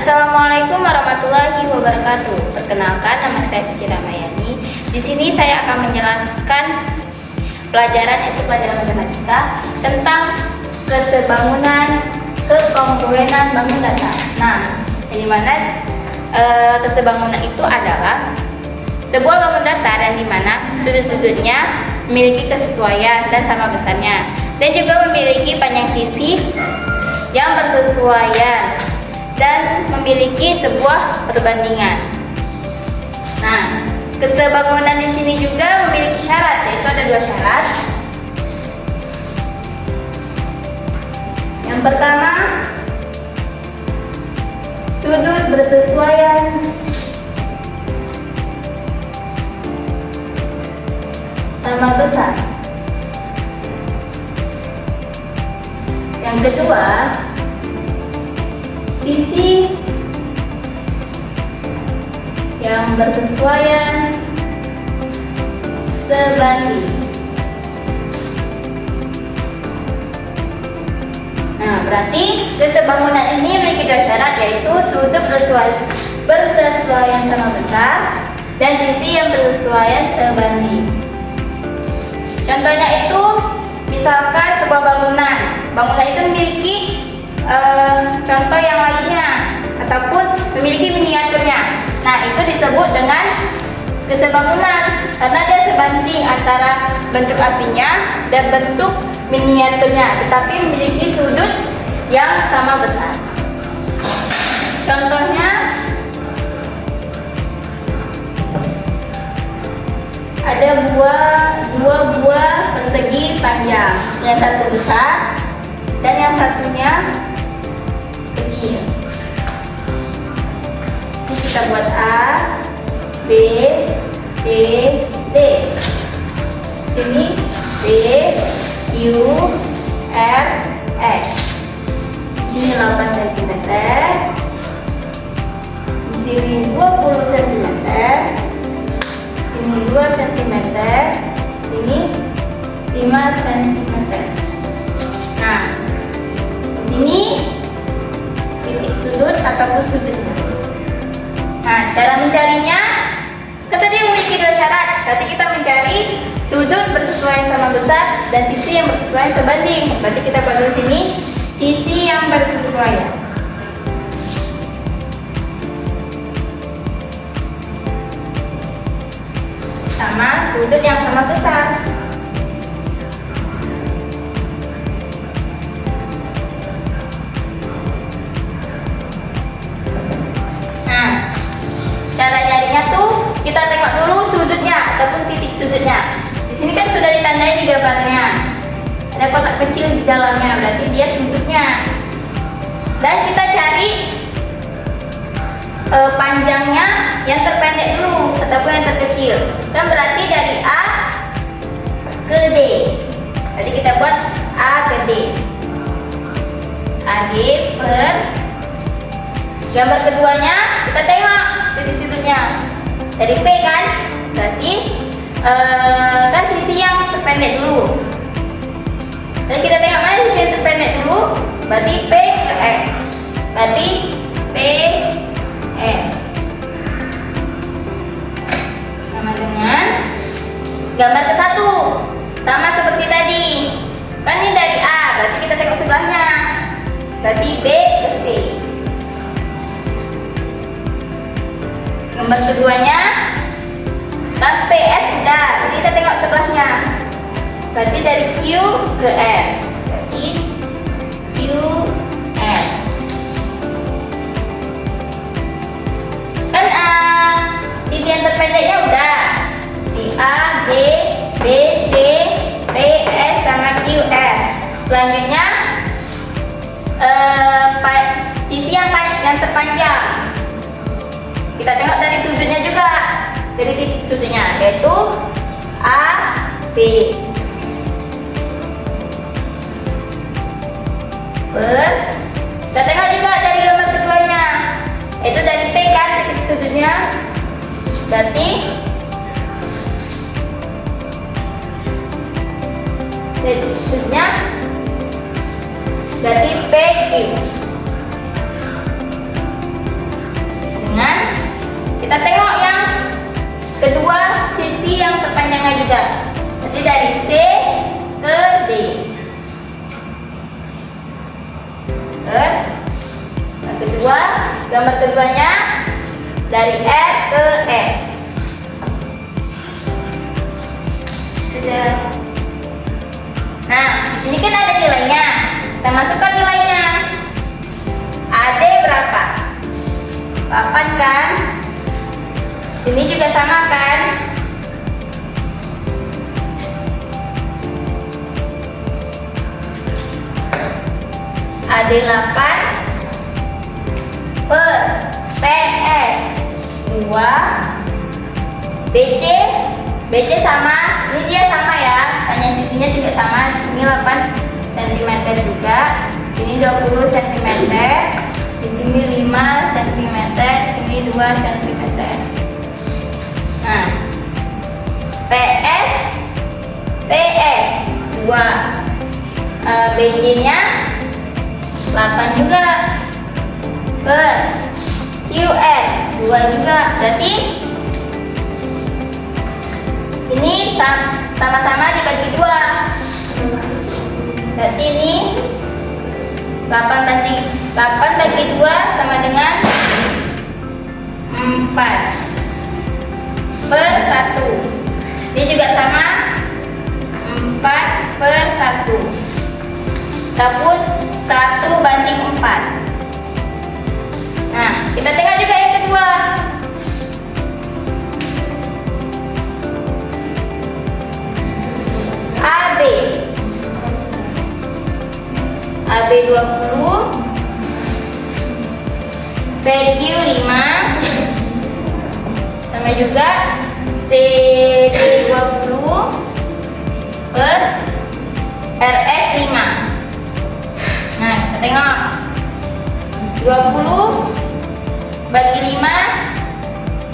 Assalamualaikum warahmatullahi wabarakatuh. Perkenalkan, nama saya Suci Ramayani. Di sini saya akan menjelaskan pelajaran, yaitu pelajaran matematika tentang kesebangunan, kekongruenan bangun data. Nah, di mana kesebangunan itu adalah sebuah bangun data dan di mana sudut-sudutnya memiliki kesesuaian dan sama besarnya, dan juga memiliki panjang sisi yang bersesuaian dan memiliki sebuah perbandingan. Nah, kesebangunan di sini juga memiliki syarat, yaitu ada 2 syarat. Yang pertama, sudut bersesuaian sama besar. Yang kedua, sisi yang bersesuaian sebanding. Nah, berarti kesebangunan ini memiliki 2 syarat, yaitu sudut bersesuaian sama besar dan sisi yang bersesuaian sebanding. Contohnya itu, misalkan sebuah bangunan itu memiliki contoh yang lainnya ataupun memiliki miniaturnya. Nah, itu disebut dengan kesebangunan karena dia sebanding antara bentuk aslinya dan bentuk miniaturnya, tetapi memiliki sudut yang sama besar. Contohnya ada dua buah persegi panjang, yang satu besar dan yang satunya kecil. Ini kita buat A, B, C, D. Sini D, Q, R, S. Sini 8 cm. Sini 20 cm. Sini 2 cm. Sini 5 cm. Nah, sini titik sudut ataupun sudutnya. Nah, cara mencarinya, kita tadi memiliki 2 syarat. Berarti kita mencari sudut bersesuaian sama besar dan sisi yang bersesuaian sebanding. Berarti kita buat dulu sini sisi yang bersesuaian sama sudut yang sama besar. Cara nyarinya tuh kita tengok dulu sudutnya ataupun titik sudutnya. Di sini kan sudah ditandai di gambarnya. Ada kotak kecil di dalamnya, berarti dia sudutnya. Dan kita cari panjangnya yang terpendek dulu ataupun yang terkecil. Dan berarti dari A ke D. Jadi kita buat A ke D. AD per gambar keduanya kita tengok sudut-sudutnya dari P kan, berarti kan sisi yang terpendek dulu. Dan kita tengok mana sisi yang terpendek dulu, berarti P ke X, berarti P X sama dengan gambar ke-1, sama seperti tadi. Kan ini dari A, berarti kita tengok sebelahnya, berarti B ke C. Gambar keduanya kan PS sudah, jadi kita tengok sebelahnya. Berarti dari Q ke R. Berarti Q R. Kan sisi yang terpendeknya udah di A, D, B, C, P, S sama Q R. Selanjutnya sisi yang terpanjang. Kita tengok dari sudutnya juga, dari titik sudutnya, yaitu A, B. Kita tengok juga dari gambar keduanya, yaitu dari P kan, titik sudutnya, berarti titik sudutnya berarti PQ. juga. Jadi dari C ke D. Yang kedua, gambar keduanya dari R ke S. Sudah. Nah, di sini kan ada nilainya. Kita masukkan nilainya. AD berapa? 8 kan? Ini juga sama kan? AD 8 per PS 2 BC sama, ini dia sama ya, hanya sisinya juga sama. Di sini 8 cm juga, sini 20 cm, di sini 5 cm, di sini 2 cm. Nah, PS 2, BC nya 8 juga, per QN 2 juga, berarti ini sama-sama dibagi 2. Berarti ini 8 bagi 2 sama dengan 4 per 1. Ini juga sama, 4 per 1. Kita pun 1 banding 4. Nah, kita tengok juga yang kedua. AB 20, PQ 5, sama juga CD 20 per RS 5. Nah, kita tengok 20 bagi 5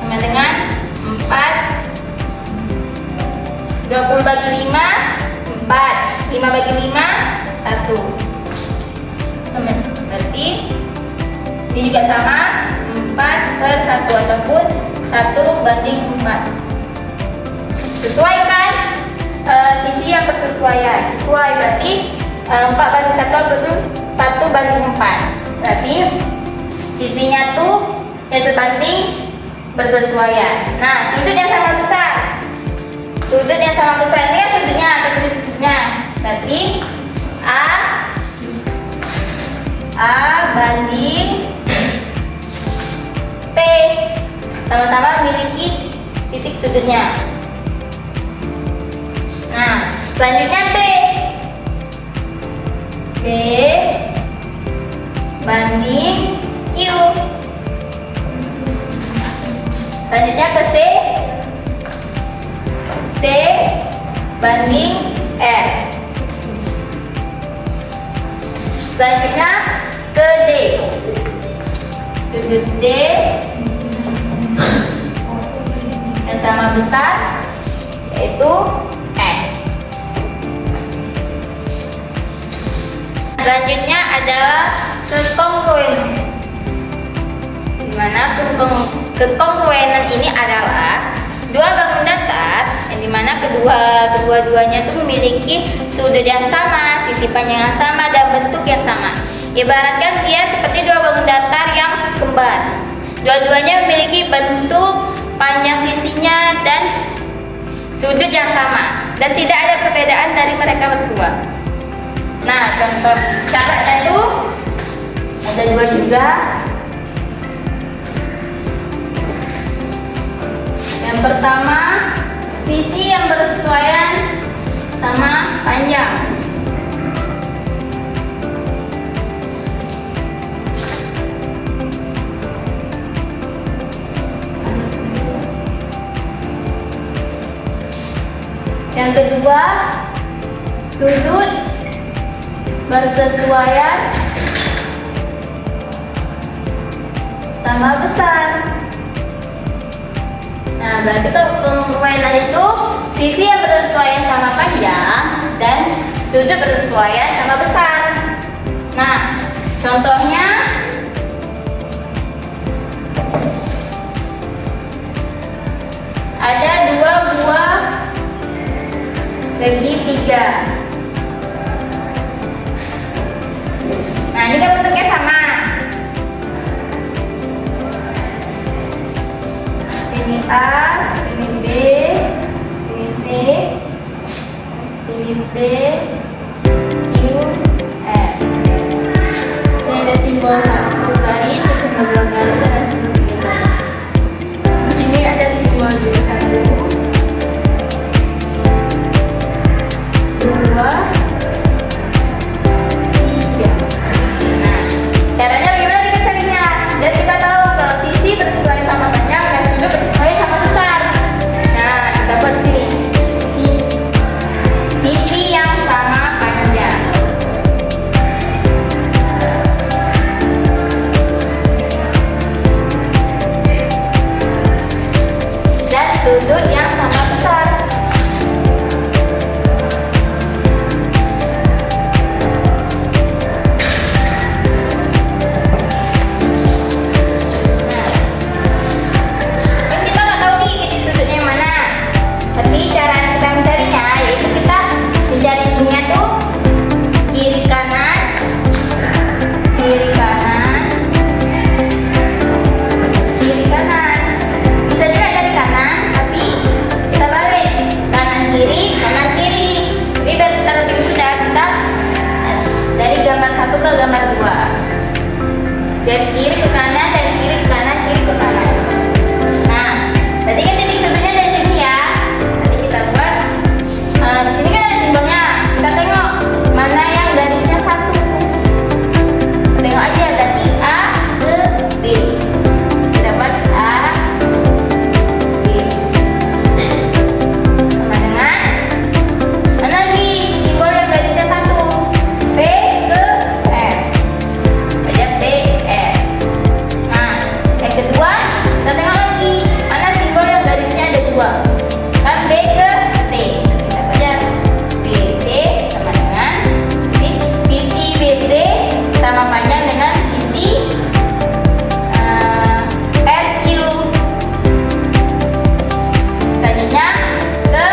sama dengan 4. 20 bagi 5 4. 5 bagi 5 1. Berarti ini juga sama, 4 per 1 ataupun 1 banding 4. Sesuai kan? Sisi yang bersesuaian. Sesuai berarti 4 banding 1 ataupun 1 banding 4. Berarti sisinya tuh yang sebanding bersesuaian. Nah, sudut yang sama besar. Sudut yang sama besar ini kan sudutnya, tapi sudutnya. Berarti A banding P, sama-sama memiliki titik sudutnya. Nah, selanjutnya B banding Q. Selanjutnya ke C banding R. Selanjutnya ke D, sudut D yang sama besar yaitu S. Selanjutnya adalah kekongruenan. Dimana kekongruenan ini adalah dua bangun datar yang dimana kedua-duanya itu memiliki sudut yang sama, sisi panjang yang sama, dan bentuk yang sama. Ibaratkan dia seperti dua bangun datar yang kembar. Dua-duanya memiliki bentuk, panjang sisinya, dan sudut yang sama, dan tidak ada perbedaan dari mereka berdua. Nah, contoh caranya itu ada dua juga. Yang pertama, sisi yang bersesuaian sama panjang. Yang kedua, sudut bersesuaian sama besar. Nah, berarti kekongruenan itu sisi yang bersesuaian sama panjang dan sudut bersesuaian sama besar. Nah, contohnya ada dua buah 3. Nah, ini kan bentuknya sama. Sini A, sini B, sini C, sini B, Q, R. Sini ada simbol 1 garis, simbol 2 garis, dan simbol 3 garis. Di sini ada simbol 1, 2, 3. Nah, caranya bagaimana kita carinya? Dan kita tahu kalau sisi bersesuaian sama panjang dan sudut bersesuaian sama besar. Nah, kita buat sini. Sisi yang sama panjang. Dan sudut yang sama besar. Dari kiri ke kanan, dari kiri ke kanan, kiri ke kanan. Nah, berarti kan titik satunya dari sini ya. Nanti kita buat. Di sini kan ada simbolnya. Kita tengok mana yang garisnya 1. Tengok aja dari A ke B. Kita buat A, B. Sama dengan mana lagi simbol yang garisnya 1? B ke R. Baca B. Kedua, kita tengok lagi mana simbol yang garisnya ada 2. Kan B ke C. Kita baca BC sama dengan sisi BC sama panjang dengan sisi RQ. Selanjutnya kita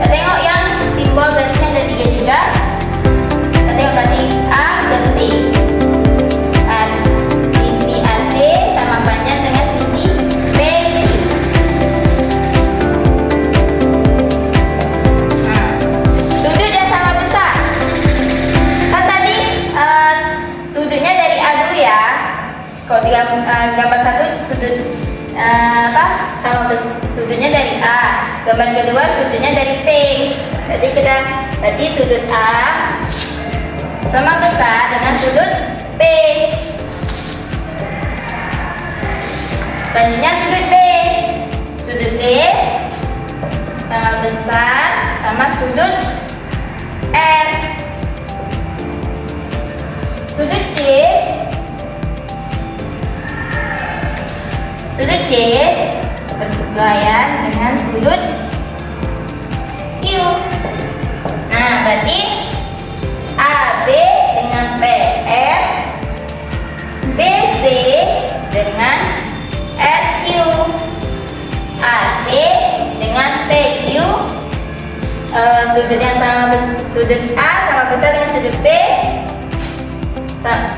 tengok yang simbol garisnya ada 3 juga. Kita tengok tadi A ke C. Kalau gambar 1 sudut sudutnya dari A. Gambar kedua sudutnya dari P. Berarti sudut A sama besar dengan sudut P. Selanjutnya sudut B. Sudut B sama besar sama sudut R. Sudut C. Sudut C bersesuaian dengan sudut Q. Nah, berarti AB dengan PR, BC dengan RQ, AC dengan PQ. Sudut yang sama sudut A sama besar dengan sudut B.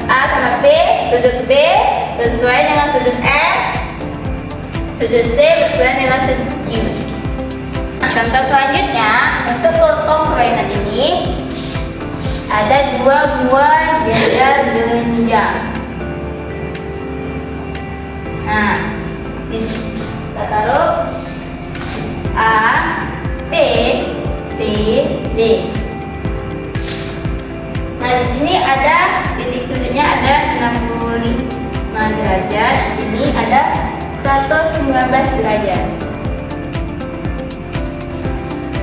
A sama B, sudut B bersesuaian dengan sudut R. Sudut C bersesuaian dengan sudut Q. Contoh selanjutnya, untuk kelompok permainan ini ada 2 buah jajar genjang. Nah, kita taruh A, B, C, D. Nah, di sini ada titik sudutnya ada 65 derajat. Ini ada 119 derajat.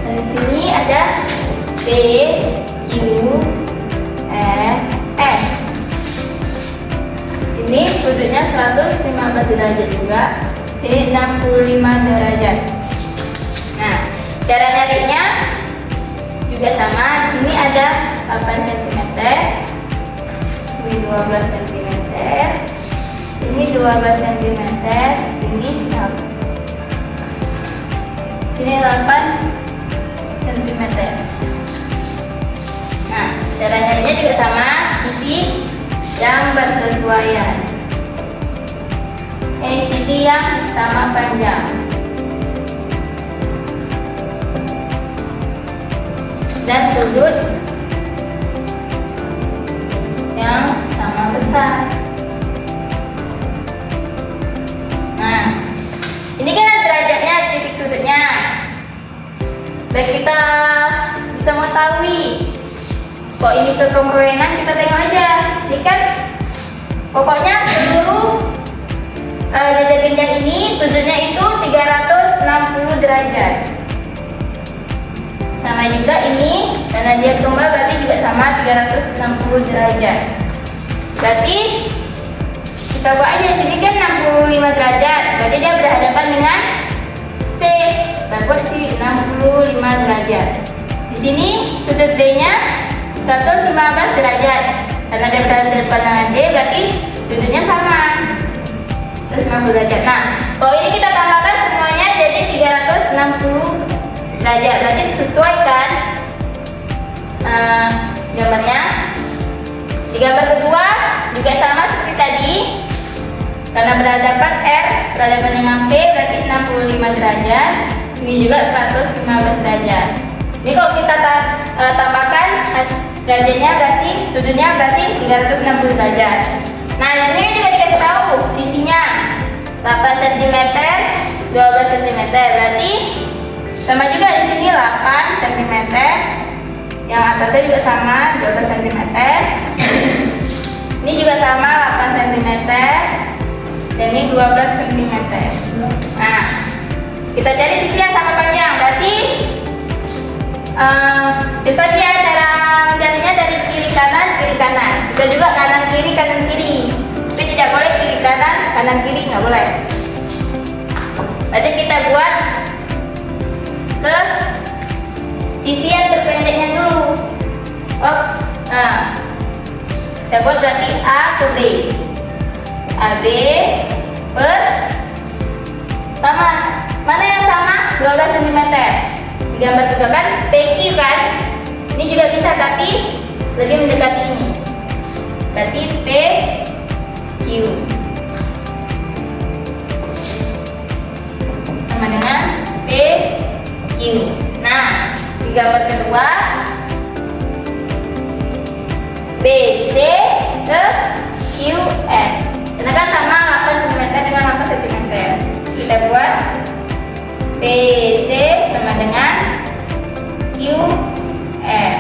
Dan di sini ada C, Q, R, S. Sini sudutnya 115 derajat juga. Sini 65 derajat. Nah, cara nyarinya juga sama. Di sini ada 8 cm. Ini 12 cm. Ini 12 cm, sini 8 cm. Nah, cara nyarinya juga sama, sisi yang bersesuaian. Sisi yang sama panjang. Dan sudut yang sama besar. Nah, ini kan derajatnya, titik sudutnya. Baik, kita bisa mengetahui kok ini kekongruenan, kita tengok aja. Ini kan pokoknya seluruh jajak genjang ini sudutnya itu 360 derajat. Sama juga ini, karena dia kembar berarti juga sama 360 derajat. Berarti kita buat aja, sini kan 65 derajat, berarti dia berhadapan dengan C. Kita buat sih 65 derajat. Di sini sudut B-nya 115 derajat. Karena dia berhadapan dengan D, berarti sudutnya sama 150 derajat. Nah, kalau ini kita tambahkan semuanya jadi 360 derajat. Berarti sesuaikan gambarnya. Di gambar kedua juga sama seperti tadi. Karena berhadapan R berhadapan dengan P, berarti 65 derajat. Ini juga 115 derajat. Ini kalau kita tambahkan derajatnya berarti sudutnya berarti 360 derajat. Nah, di sini juga dikasih tahu sisinya 8 cm, 12 cm. Berarti sama juga di sini 8 cm. Yang atasnya juga sama 12 cm. Ini juga sama 8 cm. Dan ini 12 cm. Nah, kita cari sisi yang sama panjang. Berarti kita lihat cara mencarinya dari kiri kanan. Bisa juga kanan kiri. Tapi tidak boleh kiri kanan kiri, nggak boleh. Berarti kita buat ke sisi yang terpendeknya dulu. Nah, kita buat berarti A ke B. AB per sama. Mana yang sama? 12 cm. Di gambar kedua kan PQ kan? Ini juga bisa tapi lebih mendekati ini. Berarti PQ sama dengan PQ. Nah, di gambar kedua BC ke QN. Karena kan sama 8 cm dengan 8 cm. Kita buat BC sama dengan QN.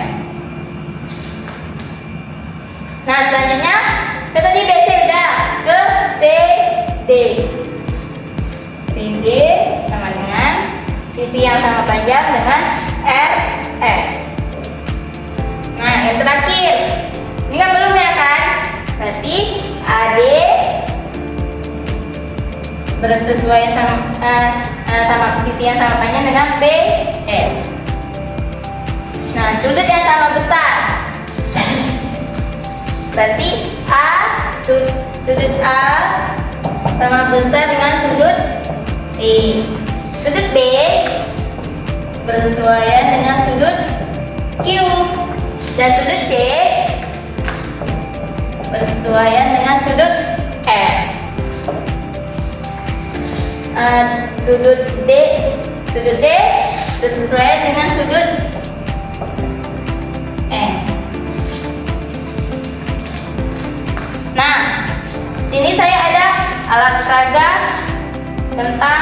Nah, selanjutnya kita tadi BC udah ke CD. CD sama dengan sisi yang sama panjang dengan RS. Nah, yang terakhir ini kan belum ya kan? Berarti AD bersesuaian sama sisi yang sama panjang dengan BS. Nah, sudut yang sama besar. Berarti sudut A sama besar dengan sudut B. Sudut B bersesuaian dengan sudut Q. Dan sudut C bersesuaian dengan sudut F. Sudut D bersesuaian dengan sudut S. Nah, sini saya ada alat peraga tentang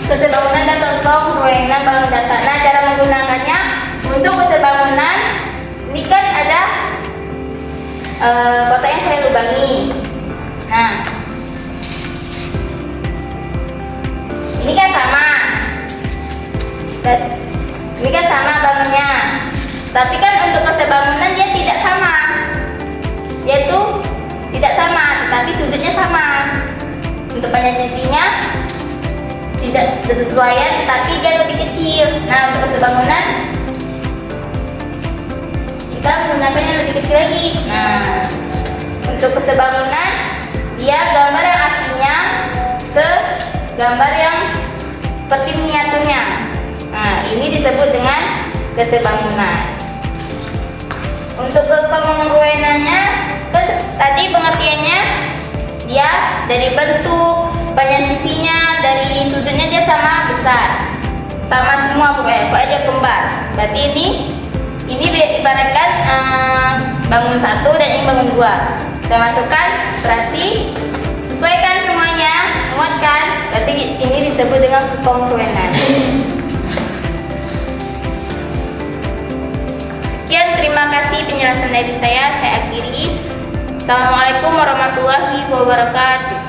kesebangunan dan kekongruenan bangun datar. Nah, cara menggunakannya untuk kesebangunan ini kan ada kotak yang saya lubangi. Nah, ini kan sama. Ini kan sama bangunnya. Tapi kan untuk kesebangunan dia tidak sama. Dia tuh tidak sama, tetapi sudutnya sama. Untuk panjang sisinya tidak bersesuaian, tetapi dia lebih kecil. Nah, untuk kesebangunan kita menggunakannya lebih kecil lagi. Nah, untuk kesebangunan dia gambar yang aslinya ke gambar yang seperti miniaturnya. Nah, Ini disebut dengan kesebangunan. Untuk kekongruenannya, tadi pengertiannya dia dari bentuk, panjang sisinya, dari sudutnya dia sama besar, sama semua pokoknya dia kembar. Berarti ini ibaratkan bangun satu dan ini bangun dua. Kita masukkan, berarti sesuaikan semuanya, muatkan. Berarti ini disebut dengan kekongruenan. Sekian, terima kasih penjelasan dari saya akhiri. Assalamualaikum warahmatullahi wabarakatuh.